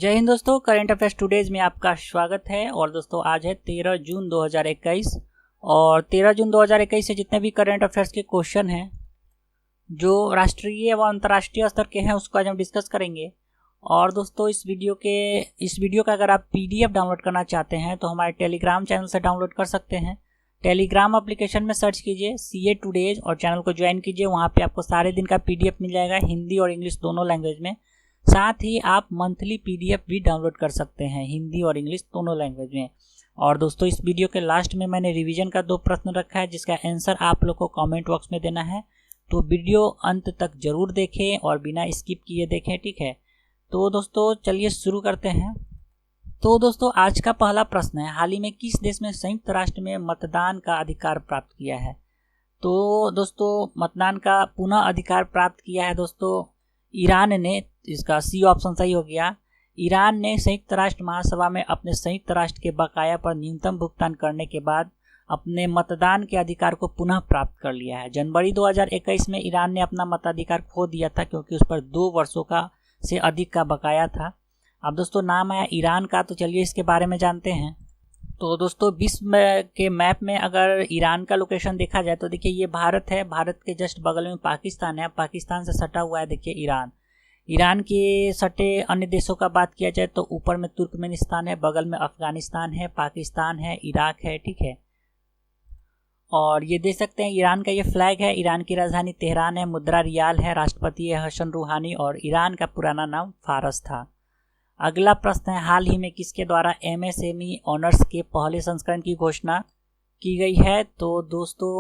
जय हिंद दोस्तों, current affairs today's में आपका स्वागत है। और दोस्तों आज है 13 जून 2021 और 13 जून 2021 से जितने भी करंट अफेयर्स के क्वेश्चन हैं जो राष्ट्रीय व अंतर्राष्ट्रीय स्तर के हैं उसको आज हम डिस्कस करेंगे। और दोस्तों इस वीडियो का अगर आप PDF डाउनलोड करना चाहते हैं तो हमारे टेलीग्राम चैनल से डाउनलोड कर सकते हैं। टेलीग्राम एप्लीकेशन में सर्च कीजिए CA टुडेज और चैनल को ज्वाइन कीजिए। वहाँ पे आपको सारे दिन का PDF मिल जाएगा, हिंदी और इंग्लिश दोनों लैंग्वेज में। साथ ही आप मंथली PDF भी डाउनलोड कर सकते हैं हिंदी और इंग्लिश दोनों लैंग्वेज में। और दोस्तों इस वीडियो के लास्ट में मैंने रिवीजन का 2 प्रश्न रखा है जिसका आंसर आप लोग को कमेंट बॉक्स में देना है, तो वीडियो अंत तक जरूर देखें और बिना स्किप किए देखें, ठीक है। तो दोस्तों चलिए शुरू करते हैं। तो दोस्तों आज का पहला प्रश्न है, हाल ही में किस देश में संयुक्त राष्ट्र में मतदान का अधिकार प्राप्त किया है? तो दोस्तों मतदान का पुनः अधिकार प्राप्त किया है दोस्तों ईरान ने। इसका C ऑप्शन सही हो गया। ईरान ने संयुक्त राष्ट्र महासभा में अपने संयुक्त राष्ट्र के बकाया पर न्यूनतम भुगतान करने के बाद अपने मतदान के अधिकार को पुनः प्राप्त कर लिया है। जनवरी 2021 में ईरान ने अपना मताधिकार खो दिया था क्योंकि उस पर 2 वर्षों का से अधिक का बकाया था। अब दोस्तों नाम आया ईरान का, तो चलिए इसके बारे में जानते हैं। तो दोस्तों विश्व के मैप में अगर ईरान का लोकेशन देखा जाए तो देखिए ये भारत है, भारत के जस्ट बगल में पाकिस्तान है, पाकिस्तान से सटा हुआ है देखिए ईरान। ईरान के सटे अन्य देशों का बात किया जाए तो ऊपर में तुर्कमेनिस्तान है, बगल में अफगानिस्तान है, पाकिस्तान है, इराक है, ठीक है। और ये देख सकते हैं ईरान का ये फ्लैग है। ईरान की राजधानी तेहरान है, मुद्रा रियाल है, राष्ट्रपति है हसन रूहानी और ईरान का पुराना नाम फारस था। अगला प्रश्न है, हाल ही में किसके द्वारा MSME ऑनर्स के पहले संस्करण की घोषणा की गई है? तो दोस्तों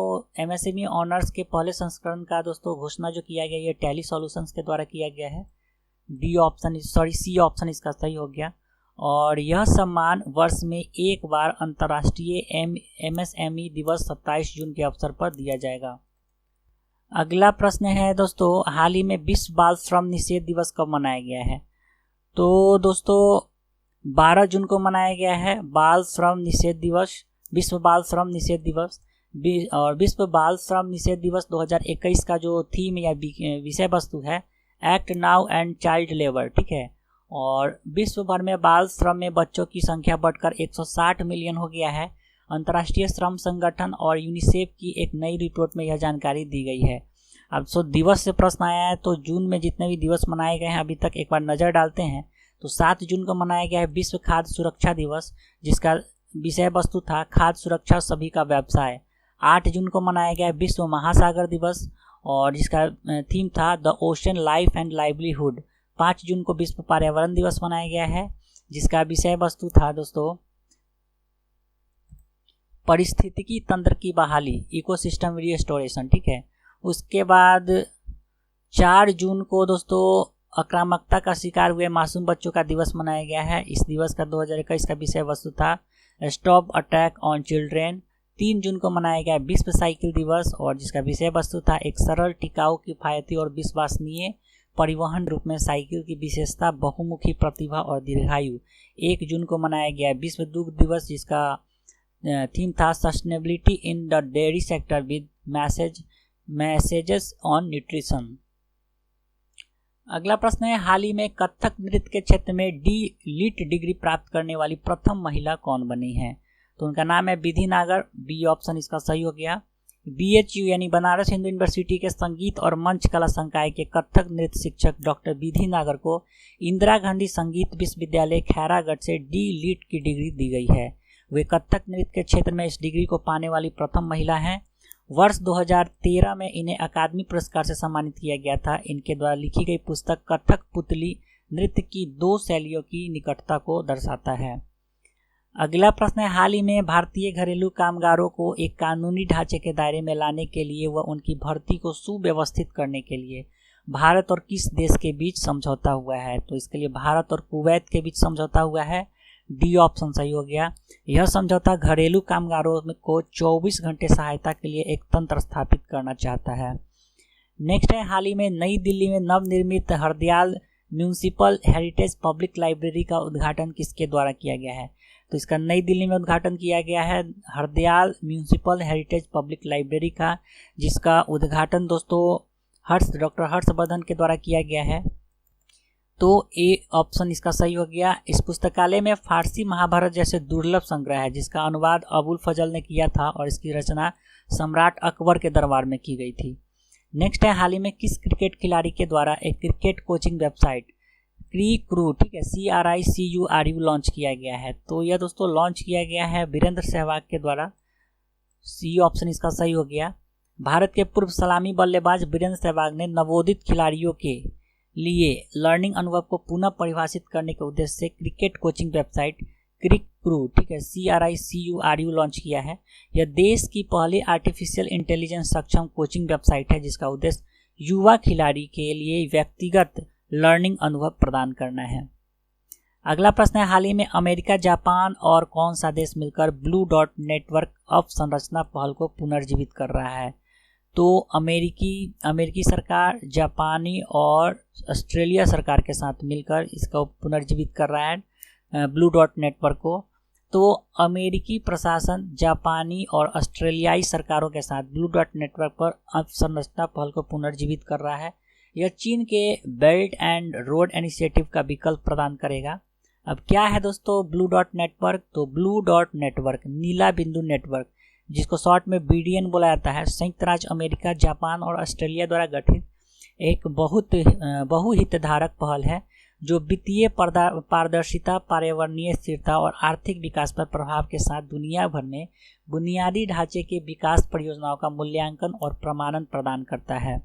MSME ऑनर्स के पहले संस्करण का दोस्तों घोषणा जो किया गया ये टैली सॉल्यूशंस के द्वारा किया गया है। C ऑप्शन इसका सही हो गया। और यह सम्मान वर्ष में एक बार अंतर्राष्ट्रीय MSME दिवस 27 जून के अवसर पर दिया जाएगा। अगला प्रश्न है दोस्तों, हाल ही में विश्व बाल श्रम निषेध दिवस कब मनाया गया है? तो दोस्तों 12 जून को मनाया गया है बाल श्रम निषेध दिवस, विश्व बाल श्रम निषेध दिवस। और विश्व बाल श्रम निषेध दिवस 2021 का जो थीम या विषय वस्तु है act now and child labour, ठीक है। और विश्व भर में बाल श्रम में बच्चों की संख्या बढ़कर 160 मिलियन हो गया है। अंतर्राष्ट्रीय श्रम संगठन और यूनिसेफ की एक नई रिपोर्ट में यह जानकारी दी गई है। अब दिवस से प्रश्न आया है तो जून में जितने भी दिवस मनाए गए हैं अभी तक एक बार नज़र डालते हैं। तो 7 जून को मनाया गया है विश्व खाद्य सुरक्षा दिवस जिसका विषय वस्तु था खाद्य सुरक्षा सभी का व्यवसाय। 8 जून को मनाया गया है विश्व महासागर दिवस और जिसका थीम था the ocean life and livelihood. 5 जून को विश्व पर्यावरण दिवस मनाया गया है जिसका विषय वस्तु था दोस्तों पारिस्थितिकी तंत्र की बहाली, इकोसिस्टम रिस्टोरेशन, ठीक है। उसके बाद 4 जून को दोस्तों आक्रामकता का शिकार हुए मासूम बच्चों का दिवस मनाया गया है। इस दिवस का 2021 का विषय वस्तु था स्टॉप अटैक ऑन चिल्ड्रेन। 3 जून को मनाया गया विश्व साइकिल दिवस और जिसका विषय वस्तु था एक सरल, टिकाऊ, किफायती और विश्वसनीय परिवहन रूप में साइकिल की विशेषता, बहुमुखी प्रतिभा और दीर्घायु। 1 जून को मनाया गया विश्व दुग्ध दिवस जिसका थीम था sustainability in the dairy sector with messages on nutrition. अगला प्रश्न है, हाल ही में कथक नृत्य के क्षेत्र में डी.लिट डिग्री प्राप्त करने वाली प्रथम महिला कौन बनी है? तो उनका नाम है विधि नागर। B ऑप्शन इसका सही हो गया। BHU यानी बनारस हिंदू यूनिवर्सिटी के संगीत और मंच कला संकाय के कथक नृत्य शिक्षक डॉक्टर विधि नागर को इंदिरा गांधी संगीत विश्वविद्यालय खैरागढ़ से D.लिट की डिग्री दी गई है। वे कथक नृत्य के क्षेत्र में इस डिग्री को पाने वाली प्रथम महिला हैं। वर्ष 2013 में इन्हें अकादमी पुरस्कार से सम्मानित किया गया था। इनके द्वारा लिखी गई पुस्तक कथक पुतली नृत्य की 2 शैलियों की निकटता को दर्शाता है। अगला प्रश्न है, हाल ही में भारतीय घरेलू कामगारों को एक कानूनी ढांचे के दायरे में लाने के लिए व उनकी भर्ती को सुव्यवस्थित करने के लिए भारत और किस देश के बीच समझौता हुआ है? तो इसके लिए भारत और कुवैत के बीच समझौता हुआ है। D ऑप्शन सही हो गया। यह समझौता घरेलू कामगारों को 24 घंटे सहायता के लिए एक तंत्र स्थापित करना चाहता है। नेक्स्ट है, हाल ही में नई दिल्ली में नवनिर्मित Hardayal municipal heritage public library का उद्घाटन किसके द्वारा किया गया है? तो इसका नई दिल्ली में उद्घाटन किया गया है Hardayal municipal heritage public library का, जिसका उद्घाटन दोस्तों डॉक्टर हर्षवर्धन के द्वारा किया गया है। तो ए ऑप्शन इसका सही हो गया। इस पुस्तकालय में फारसी महाभारत जैसे दुर्लभ संग्रह है जिसका अनुवाद अबुल फजल ने किया था और इसकी रचना सम्राट अकबर के दरबार में की गई थी। नेक्स्ट है, हाल ही में किस क्रिकेट खिलाड़ी के द्वारा एक क्रिकेट कोचिंग वेबसाइट क्रू, ठीक है, CRICURU लॉन्च किया गया है? तो यह दोस्तों लॉन्च किया गया है वीरेंद्र सहवाग के द्वारा। सी ऑप्शन इसका सही हो गया। भारत के पूर्व सलामी बल्लेबाज वीरेंद्र सहवाग ने नवोदित खिलाड़ियों के लिए लर्निंग अनुभव को पुनः परिभाषित करने के उद्देश्य से क्रिकेट कोचिंग वेबसाइट क्रू, ठीक है, CRICURU लॉन्च किया है। यह देश की पहली आर्टिफिशियल इंटेलिजेंस सक्षम कोचिंग वेबसाइट है जिसका उद्देश्य युवा खिलाड़ी के लिए व्यक्तिगत लर्निंग अनुभव प्रदान करना है। अगला प्रश्न है, हाल ही में अमेरिका, जापान और कौन सा देश मिलकर ब्लू डॉट नेटवर्क अवसंरचना पहल को पुनर्जीवित कर रहा है? तो अमेरिकी सरकार, जापानी और ऑस्ट्रेलिया सरकार के साथ मिलकर इसको पुनर्जीवित कर रहा है ब्लू डॉट नेटवर्क को। तो अमेरिकी प्रशासन जापानी और ऑस्ट्रेलियाई सरकारों के साथ ब्लू डॉट नेटवर्क पर अवसंरचना पहल को पुनर्जीवित कर रहा है। यह चीन के बेल्ट एंड रोड इनिशिएटिव का विकल्प प्रदान करेगा। अब क्या है दोस्तों ब्लू डॉट नेटवर्क? तो ब्लू डॉट नेटवर्क, नीला बिंदु नेटवर्क, जिसको शॉर्ट में BDN बोला जाता है, संयुक्त राज्य अमेरिका, जापान और ऑस्ट्रेलिया द्वारा गठित एक बहुहितधारक पहल है जो वित्तीय पारदर्शिता, पर्यावरणीय स्थिरता और आर्थिक विकास पर प्रभाव के साथ दुनिया भर में बुनियादी ढांचे के विकास परियोजनाओं का मूल्यांकन और प्रमाणन प्रदान करता है।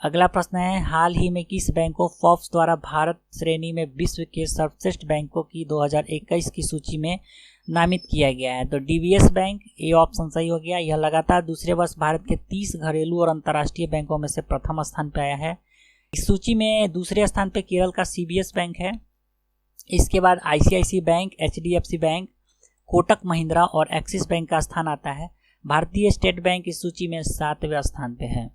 अगला प्रश्न है, हाल ही में किस बैंक को फोर्ब्स द्वारा भारत श्रेणी में विश्व के सर्वश्रेष्ठ बैंकों की 2021 की सूची में नामित किया गया है? तो DBS बैंक, ये ऑप्शन सही हो गया। यह लगातार दूसरे वर्ष भारत के 30 घरेलू और अंतर्राष्ट्रीय बैंकों में से प्रथम स्थान पर आया है। इस सूची में दूसरे स्थान पर केरल का CBS बैंक है। इसके बाद ICICI bank, HDFC bank, Kotak Mahindra और एक्सिस बैंक का स्थान आता है। भारतीय स्टेट बैंक इस सूची में 7वें स्थान पर है।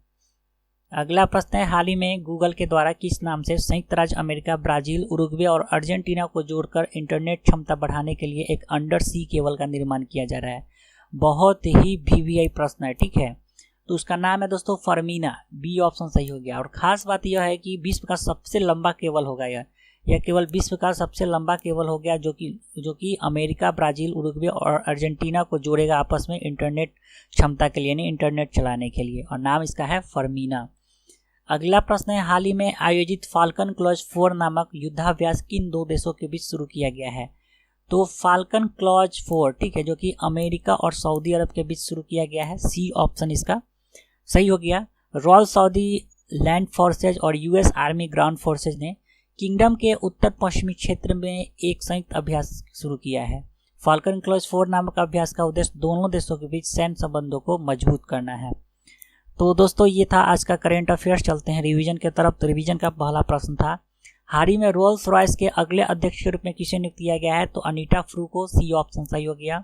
अगला प्रश्न है, हाल ही में गूगल के द्वारा किस नाम से संयुक्त राज्य अमेरिका, ब्राजील, उरुग्वे और अर्जेंटीना को जोड़कर इंटरनेट क्षमता बढ़ाने के लिए एक अंडर सी केबल का निर्माण किया जा रहा है? बहुत ही VVI प्रश्न है, ठीक है। तो उसका नाम है दोस्तों फर्मीना, B ऑप्शन सही हो गया। और ख़ास बात यह है कि विश्व का सबसे लंबा केबल होगा यह केवल विश्व का सबसे लंबा केबल हो गया जो कि अमेरिका, ब्राज़ील, उरुग्वे और अर्जेंटीना को जोड़ेगा आपस में इंटरनेट क्षमता के लिए, यानी इंटरनेट चलाने के लिए, और नाम इसका है फर्मीना। अगला प्रश्न है, हाल ही में आयोजित फाल्कन क्लॉज 4 नामक युद्धाभ्यास किन 2 देशों के बीच शुरू किया गया है? तो फाल्कन क्लॉज 4, ठीक है, जो कि अमेरिका और सऊदी अरब के बीच शुरू किया गया है। C ऑप्शन इसका सही हो गया। रॉयल सऊदी लैंड फोर्सेज और US आर्मी ग्राउंड फोर्सेज ने किंगडम के उत्तर पश्चिमी क्षेत्र में एक संयुक्त अभ्यास शुरू किया है। फाल्कन क्लॉज 4 नामक अभ्यास का उद्देश्य दोनों देशों के बीच सैन्य संबंधों को मजबूत करना है। तो दोस्तों ये था आज का करेंट अफेयर्स। चलते हैं रिवीजन की तरफ। तो रिवीजन का पहला प्रश्न था, हाल ही में रोल्स रॉयस के अगले अध्यक्ष के रूप में किसे नियुक्त किया गया है? तो अनीटा फ्रू को। C ऑप्शन सही हो गया।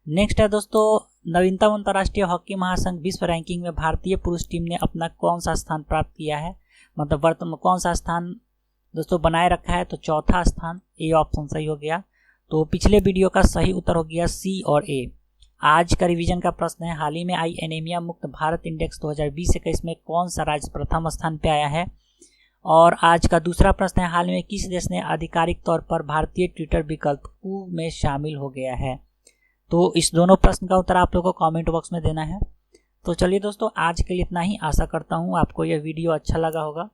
नेक्स्ट है दोस्तों, नवीनतम अंतर्राष्ट्रीय हॉकी महासंघ विश्व रैंकिंग में भारतीय पुरुष टीम ने अपना कौन सा स्थान प्राप्त किया है? मतलब वर्तमान कौन सा स्थान दोस्तों बनाए रखा है? तो चौथा स्थान। A ऑप्शन सही हो गया। तो पिछले वीडियो का सही उत्तर हो गया C और A। आज का रिवीजन का प्रश्न है, हाल ही में आई एनीमिया मुक्त भारत इंडेक्स 2020-21 में कौन सा राज्य प्रथम स्थान पे आया है? और आज का दूसरा प्रश्न है, हाल में किस देश ने आधिकारिक तौर पर भारतीय ट्विटर विकल्प कू में शामिल हो गया है? तो इस दोनों प्रश्न का उत्तर आप लोगों को कमेंट बॉक्स में देना है। तो चलिए दोस्तों, आज के लिए इतना ही। आशा करता हूँ आपको यह वीडियो अच्छा लगा होगा।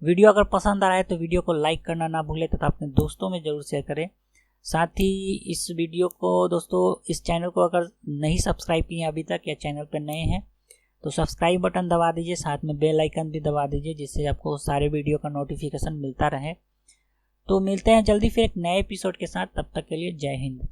वीडियो अगर पसंद आ रहा है तो वीडियो को लाइक करना ना भूलें तथा अपने दोस्तों में ज़रूर शेयर करें। साथ ही इस वीडियो को दोस्तों, इस चैनल को अगर नहीं सब्सक्राइब किए अभी तक या चैनल पर नए हैं तो सब्सक्राइब बटन दबा दीजिए, साथ में बेल आइकन भी दबा दीजिए जिससे आपको सारे वीडियो का नोटिफिकेशन मिलता रहे। तो मिलते हैं जल्दी फिर एक नए एपिसोड के साथ, तब तक के लिए जय हिंद।